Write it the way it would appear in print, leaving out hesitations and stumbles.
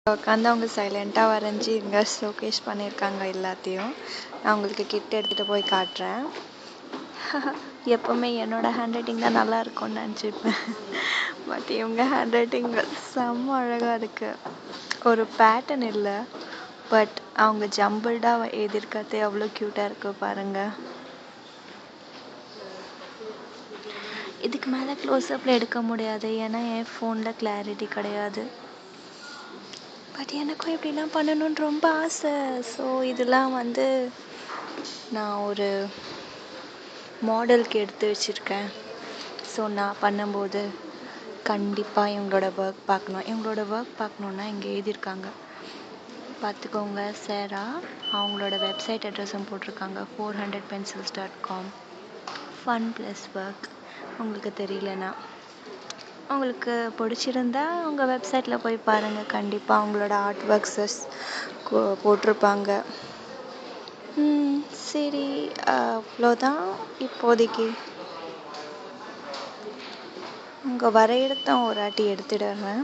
உட்காந்து அவங்க சைலண்ட்டாக வரைஞ்சி இங்கே ஷோகேஸ் பண்ணியிருக்காங்க எல்லாத்தையும். நான் உங்களுக்கு கிட்ட எடுத்துகிட்டு போய் காட்டுறேன். எப்போவுமே என்னோட ஹேண்ட் ரைட்டிங் தான் நல்லா இருக்கும்னு நினச்சிப்பேன். பட் இவங்க ஹேண்ட் ரைட்டிங் செம்ம அழகாக இருக்குது. ஒரு பேட்டர்ன் இல்லை, பட் அவங்க ஜம்பிள்டாக எழுதியிருக்கிறது எவ்வளோ க்யூட்டாக இருக்குது பாருங்கள். இதுக்கு மேலே க்ளோஸ்அப்பில் எடுக்க முடியாது, ஏன்னா என் ஃபோனில் கிளாரிட்டி கிடையாது. பட் எனக்கும் இப்படிலாம் பண்ணணுன்னு ரொம்ப ஆசை. ஸோ இதெல்லாம் நான் ஒரு மாடலுக்கு எடுத்து வச்சுருக்கேன். ஸோ நான் பண்ணும்போது கண்டிப்பாக இவங்களோட ஒர்க் பார்க்கணும். இவங்களோட ஒர்க் பார்க்கணுன்னா இங்கே எழுதியிருக்காங்க பார்த்துக்கோங்க. சேரா அவங்களோட வெப்சைட் அட்ரஸும் போட்டிருக்காங்க, 400pencils.com. Fun plus work. உங்களுக்கு தெரியலனா, உங்களுக்கு பிடிச்சிருந்தா உங்கள் வெப்சைட்டில் போய் பாருங்கள். கண்டிப்பாக அவங்களோட ஆர்ட் ஒர்க்ஸஸ் போட்டிருப்பாங்க. சரி, அவ்வளோதான் இப்போதைக்கு. உங்கள் வரையறத ஒரு வாட்டி எடுத்துடுறேன்.